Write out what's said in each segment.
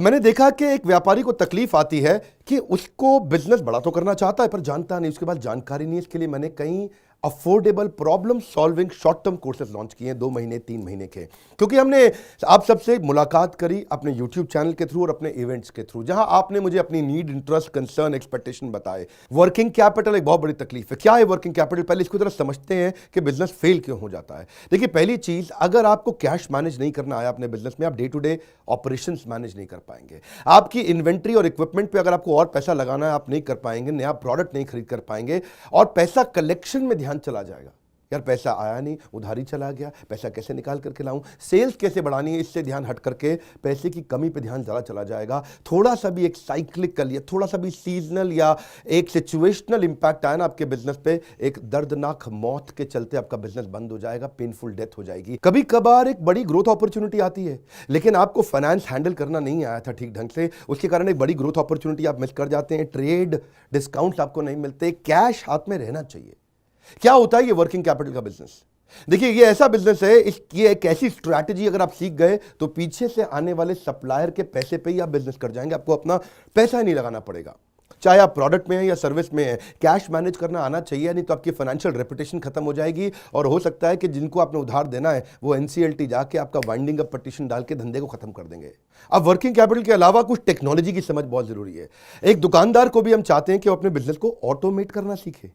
मैंने देखा कि एक व्यापारी को तकलीफ आती है कि उसको बिजनेस बड़ा तो करना चाहता है पर जानता नहीं, उसके पास जानकारी नहीं है। इसके लिए मैंने कई affordable problem solving short term courses launch किए हैं 2 महीने 3 महीने के, क्योंकि हमने आप सबसे मुलाकात करी अपने यूट्यूब चैनल के थ्रू और अपने इवेंट्स के थ्रू, जहां आपने मुझे अपनी नीड, इंटरेस्ट, कंसर्न, एक्सपेक्टेशन बताए। वर्किंग कैपिटल एक बहुत बड़ी तकलीफ है। क्या है वर्किंग कैपिटल? पहले इसको जरा समझते हैं कि बिजनेस फेल क्यों हो जाता है। देखिए, पहली चीज, अगर आपको कैश मैनेज नहीं करना आया अपने बिजनेस में, आप day to day operations manage नहीं कर पाएंगे। आपकी इन्वेंट्री और इक्विपमेंट पे अगर आपको और पैसा लगाना है, आप नहीं कर पाएंगे, नया प्रोडक्ट नहीं खरीद कर पाएंगे, और पैसा कलेक्शन में ध्यान चला जाएगा। यार पैसा आया नहीं, उधारी चला गया, पैसा कैसे निकाल करके लाऊं, सेल्स कैसे बढ़ानी है, इससे ध्यान हट करके पैसे की कमी पे ध्यान ज़्यादा चला जाएगा। थोड़ा सा भी एक साइक्लिकल या थोड़ा सा भी सीजनल या एक सिचुएशनल इंपैक्ट आया ना आपके बिजनेस पे, एक दर्दनाक मौत के चलते आपका बिजनेस बंद हो जाएगा, पेनफुल डेथ हो जाएगी। कभी कभार एक बड़ी ग्रोथ अपॉर्चुनिटी आती है, लेकिन आपको फाइनेंस हैंडल करना नहीं आया था ठीक ढंग से, उसके कारण एक बड़ी ग्रोथ अपॉर्चुनिटी आप मिस कर जाते हैं। ट्रेड डिस्काउंट्स आपको नहीं मिलते, कैश हाथ में रहना चाहिए। क्या होता है ये वर्किंग कैपिटल का बिजनेस? देखिए, ये ऐसा बिजनेस है, ये एक ऐसी स्ट्रैटेजी अगर आप सीख गए तो पीछे से आने वाले सप्लायर के पैसे पे ही आप बिजनेस कर जाएंगे, आपको अपना पैसा ही नहीं लगाना पड़ेगा। चाहे आप प्रोडक्ट में हैं या सर्विस में हैं, कैश मैनेज करना आना चाहिए, नहीं तो आपकी फाइनेंशियल रेपुटेशन खत्म हो जाएगी और हो सकता है कि जिनको आपने उधार देना है वो एनसीएलटी जाके आपका वाइंडिंग अप पटिशन डाल के धंधे को खत्म कर देंगे। अब वर्किंग कैपिटल के अलावा कुछ टेक्नोलॉजी की समझ बहुत जरूरी है। एक दुकानदार को भी हम चाहते हैं कि वो अपने बिजनेस को ऑटोमेट करना सीखे।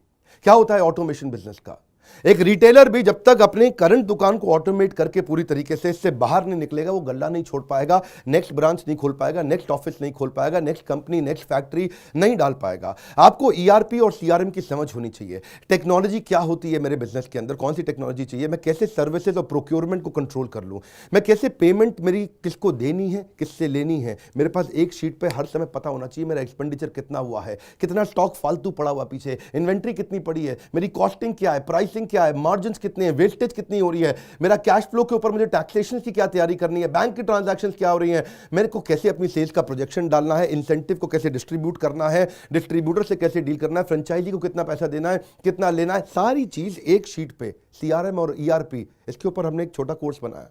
क्या होता है ऑटोमेशन बिजनेस का? एक रिटेलर भी जब तक अपने करंट दुकान को ऑटोमेट करके पूरी तरीके से इससे बाहर नहीं निकलेगा, वो गल्ला नहीं छोड़ पाएगा, नेक्स्ट ब्रांच नहीं खोल पाएगा, नेक्स्ट ऑफिस नहीं खोल पाएगा, नेक्स्ट कंपनी, नेक्स्ट फैक्ट्री नहीं डाल पाएगा। आपको ईआरपी और सीआरएम की समझ होनी चाहिए। टेक्नोलॉजी क्या होती है मेरे बिजनेस के अंदर, कौन सी टेक्नोलॉजी चाहिए, मैं कैसे सर्विसेज और प्रोक्योरमेंट को कंट्रोल कर लूँ, मैं कैसे पेमेंट मेरी किसको देनी है, किससे लेनी है। मेरे पास एक शीट पर हर समय पता होना चाहिए मेरा एक्सपेंडिचर कितना हुआ है, कितना स्टॉक फालतू पड़ा हुआ पीछे, इन्वेंट्री कितनी पड़ी है, मेरी कॉस्टिंग क्या है, प्राइसिंग क्या है, मार्जिन कितने हैं, वेस्टेज कितनी हो रही है, मेरा कैश फ्लो के ऊपर मुझे टैक्सेशन की क्या तैयारी करनी है, बैंक की ट्रांजैक्शंस क्या हो रही हैं, मेरे को कैसे अपनी सेल्स का प्रोजेक्शन डालना है, इंसेंटिव को कैसे डिस्ट्रीब्यूट करना है, डिस्ट्रीब्यूटर से कैसे डील करना है, फ्रेंचाइजी को कितना पैसा देना है, कितना लेना है, सारी चीज एक शीट पे, सीआरएम और ईआरपी। इसके ऊपर हमने एक छोटा कोर्स बनाया,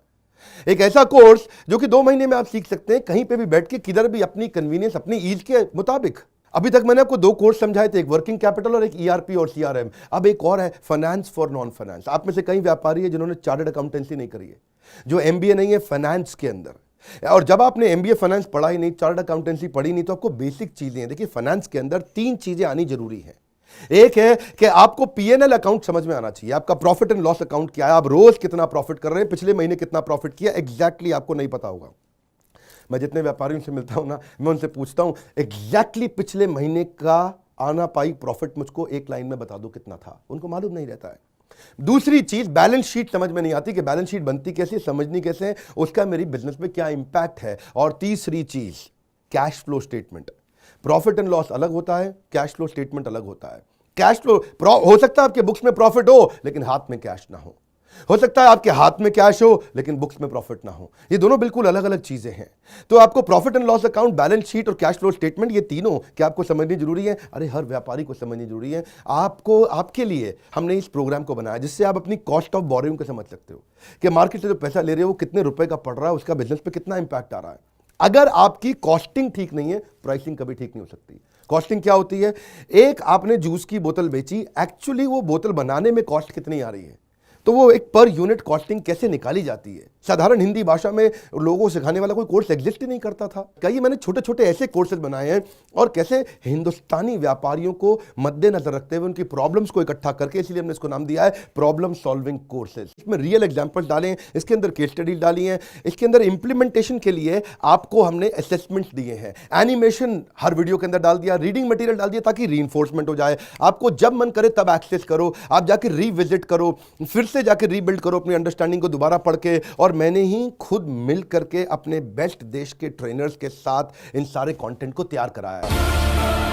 एक ऐसा कोर्स जो कि 2 महीने में आप सीख सकते हैं, कहीं पे भी बैठ के, किधर भी, अपनी कन्वीनियंस, अपनी ईज के मुताबिक। अभी तक मैंने आपको 2 कोर्स समझाए थे, एक वर्किंग कैपिटल और एक ईआरपी और सीआरएम। अब एक और है फाइनेंस फॉर नॉन फाइनेंस। आप में से कई व्यापारी है जिन्होंने चार्टर्ड अकाउंटेंसी नहीं करी है, जो एमबीए नहीं है फाइनेंस के अंदर। और जब आपने एमबीए फाइनेंस पढ़ा ही नहीं, चार्टर्ड अकाउंटेंसी पढ़ी नहीं, तो आपको बेसिक चीजें हैं। देखिए, फाइनेंस के अंदर 3 चीजें आनी जरूरी है। एक है कि आपको पीएनएल अकाउंट समझ में आना चाहिए, आपका प्रॉफिट एंड लॉस अकाउंट क्या है, आप रोज कितना प्रॉफिट कर रहे हैं, पिछले महीने कितना प्रॉफिट किया, एग्जैक्टली आपको नहीं पता होगा। मैं जितने व्यापारियों से मिलता हूं ना, मैं उनसे पूछता हूं एग्जैक्टली पिछले महीने का आना पाई प्रॉफिट मुझको एक लाइन में बता दो कितना था, उनको मालूम नहीं रहता है। दूसरी चीज, बैलेंस शीट समझ में नहीं आती कि बैलेंस शीट बनती कैसे, समझनी कैसे है, उसका मेरी बिजनेस में क्या इंपैक्ट है। और तीसरी चीज, cash flow statement. Profit and loss अलग होता है, कैश फ्लो स्टेटमेंट अलग होता है। कैश फ्लो हो सकता है आपके बुक्स में प्रॉफिट हो लेकिन हाथ में कैश ना हो सकता है आपके हाथ में कैश हो लेकिन बुक्स में प्रॉफिट ना हो। ये दोनों बिल्कुल अलग अलग चीजें हैं। तो आपको profit and loss account, balance sheet और कैश फ्लो स्टेटमेंट, ये तीनों क्या आपको समझनी जरूरी है? अरे हर व्यापारी को समझनी जरूरी है। आपको, आपके लिए हमने इस प्रोग्राम को बनाया जिससे आप अपनी कॉस्ट ऑफ बोरोइंग को समझ सकते हो कि मार्केट से जो पैसा ले रहे हो कितने रुपए का पड़ रहा है, उसका बिजनेस पे कितना इंपैक्ट आ रहा है। अगर आपकी कॉस्टिंग ठीक नहीं है, प्राइसिंग कभी ठीक नहीं हो सकती। कॉस्टिंग क्या होती है? एक आपने जूस की बोतल बेची, एक्चुअली वो बोतल बनाने में कॉस्ट कितनी आ रही है, तो वो एक पर यूनिट कॉस्टिंग कैसे निकाली जाती है। साधारण हिंदी भाषा में लोगों को सिखाने वाला कोई कोर्स एग्जिस्ट ही नहीं करता था। कई मैंने छोटे छोटे ऐसे कोर्सेज बनाए हैं, और कैसे हिंदुस्तानी व्यापारियों को मद्देनजर रखते हुए उनकी प्रॉब्लम्स को इकट्ठा करके, इसलिए हमने इसको नाम दिया है प्रॉब्लम सॉल्विंग कोर्सेज। इसमें रियल एग्जांपल्स डाले हैं, इसके अंदर केस स्टडीज डाली हैं, इसके अंदर इंप्लीमेंटेशन के लिए आपको हमने असेसमेंट्स दिए हैं, एनिमेशन हर वीडियो के अंदर डाल दिया, रीडिंग मटेरियल डाल दिया ताकि रीइंफोर्समेंट हो जाए। आपको जब मन करे तब एक्सेस करो, आप जाके रीविजिट करो, फिर से जाके रीबिल्ड करो अपनी अंडरस्टैंडिंग को दोबारा पढ़ के। और मैंने ही खुद मिल करके अपने बेस्ट देश के ट्रेनर्स के साथ इन सारे कंटेंट को तैयार कराया है।